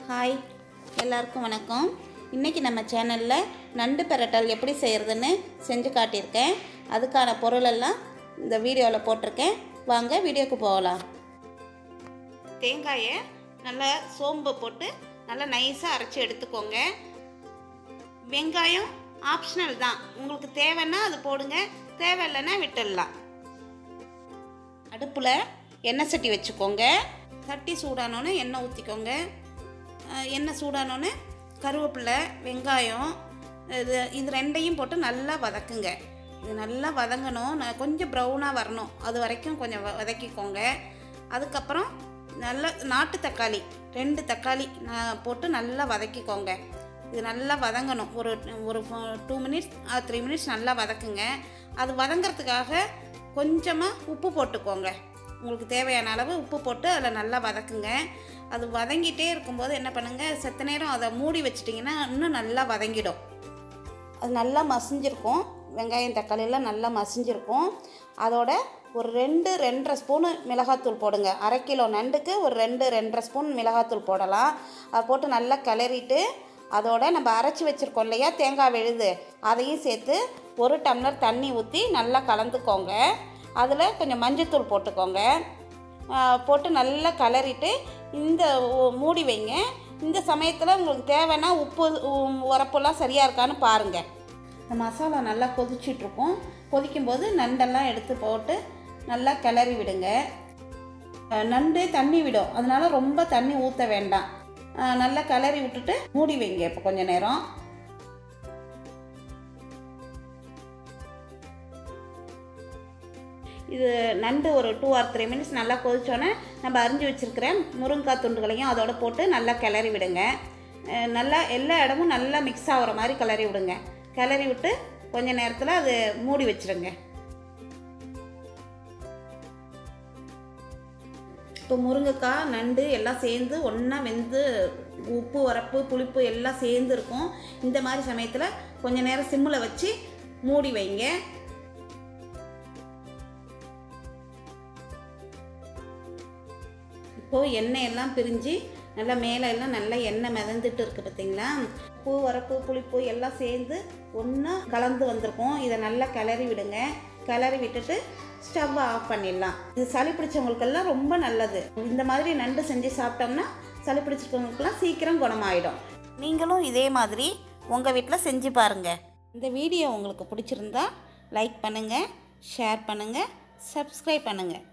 Hi, எல்லாருக்கும் வணக்கம். இன்றைக்கி நம்ம சேனலில் நண்டு பிரட்டல் எப்படி செய்கிறதுன்னு செஞ்சு காட்டியிருக்கேன். அதுக்கான பொருளெல்லாம் இந்த வீடியோவில் போட்டிருக்கேன். வாங்க வீடியோக்கு போகலாம். தேங்காயை நல்லா சோம்பு போட்டு நல்லா நைஸாக அரைச்சி எடுத்துக்கோங்க. வெங்காயம் ஆப்ஷனல் தான், உங்களுக்கு தேவைன்னா அது போடுங்க, தேவையில்லைன்னா விட்டுடலாம். அடுப்பில் எண்ணெய் சட்டி வச்சுக்கோங்க. சட்டி சூடானோன்னு எண்ணெய் ஊற்றிக்கோங்க. எண்ணெய் சூடானோன்னு கருவேப்பிலை, வெங்காயம் இது ரெண்டையும் போட்டு நல்லா வதக்குங்க. இது நல்லா வதங்கணும், கொஞ்சம் ப்ரௌனாக வரணும், அது வரைக்கும் கொஞ்சம் வதக்கிக்கோங்க. அதுக்கப்புறம் நல்லா நாட்டு தக்காளி 2 தக்காளி போட்டு நல்லா வதக்கிக்கோங்க. இது நல்லா வதங்கணும், ஒரு 2 மினிட்ஸ் 3 மினிட்ஸ் நல்லா வதக்குங்க. அது வதங்கிறதுக்காக கொஞ்சமாக உப்பு போட்டுக்கோங்க. உங்களுக்கு தேவையான அளவு உப்பு போட்டு அதில் நல்லா வதக்குங்க. அது வதங்கிட்டே இருக்கும்போது என்ன பண்ணுங்கள், செத்த நேரம் அதை மூடி வச்சிட்டிங்கன்னா இன்னும் நல்லா வதங்கிடும். அது நல்லா மசிஞ்சிருக்கும், வெங்காயம் தக்காளியெல்லாம் நல்லா மசிஞ்சிருக்கும். அதோட ஒரு 2-2.5 ஸ்பூனு மிளகாத்தூள் போடுங்க. 1/2 கிலோ நண்டுக்கு ஒரு 2-2.5 ஸ்பூன் மிளகாத்தூள் போடலாம். அதை போட்டு நல்லா கிளறிட்டு அதோட நம்ம அரைச்சி வச்சுருக்கோம் இல்லையா தேங்காய் விழுது, அதையும் சேர்த்து 1 டம்ளர் தண்ணி ஊற்றி நல்லா கலந்துக்கோங்க. அதில் கொஞ்சம் மஞ்சத்தூள் போட்டுக்கோங்க. போட்டு நல்லா கிளறிட்டு இந்த மூடி வைங்க. இந்த சமயத்தில் உங்களுக்கு தேவைன்னா உப்பு உரப்புலாம் சரியாக இருக்கான்னு பாருங்கள். இந்த மசாலா நல்லா கொதிச்சிட்ருக்கும். கொதிக்கும்போது நண்டெல்லாம் எடுத்து போட்டு நல்லா கிளறி விடுங்க. நண்டு தண்ணி விடும், அதனால் ரொம்ப தண்ணி ஊற்ற வேண்டாம். நல்லா கிளறி விட்டுட்டு மூடி வைங்க. இப்போ கொஞ்சம் நேரம் இது நண்டு ஒரு 2 or 3 மினிட்ஸ் நல்லா கொதிச்சோன்னே நம்ம அரிஞ்சு வச்சுருக்கிற முருங்கைக்காய் துண்டுகளையும் அதோட போட்டு நல்லா கிளறி விடுங்க. நல்லா எல்லா இடமும் நல்லா மிக்ஸ் ஆகிற மாதிரி கிளறி விடுங்க. கிளறி விட்டு கொஞ்சம் நேரத்தில் அது மூடி வச்சுருங்க. இப்போ முருங்கைக்காய் நண்டு எல்லாம் சேர்ந்து ஒன்றா வெந்து உப்பு உரப்பு புளிப்பு எல்லாம் சேர்ந்து இருக்கும். இந்த மாதிரி சமயத்தில் கொஞ்சம் நேரம் சிம்மில் வச்சு மூடி வைங்க. இப்போது எண்ணெய் எல்லாம் பிரிஞ்சு நல்லா மேலே எல்லாம் நல்லா எண்ணெய் மிதந்துட்டு இருக்குது பார்த்தீங்களா. உப்பு உரப்பு புளிப்பு எல்லாம் சேர்ந்து ஒன்றா கலந்து வந்திருக்கும். இதை நல்லா கிளறி விடுங்க. கிளறி விட்டுட்டு ஸ்டவ்வை ஆஃப் பண்ணிடலாம். இது சளி பிடிச்சவங்களுக்கெல்லாம் ரொம்ப நல்லது. இந்த மாதிரி நண்டு செஞ்சு சாப்பிட்டோம்னா சளி பிடிச்சிருக்கவங்களுக்கெல்லாம் சீக்கிரம் குணமாயிடும். நீங்களும் இதே மாதிரி உங்கள் வீட்டில் செஞ்சு பாருங்கள். இந்த வீடியோ உங்களுக்கு பிடிச்சிருந்தா லைக் பண்ணுங்கள், ஷேர் பண்ணுங்கள், சப்ஸ்கிரைப் பண்ணுங்கள்.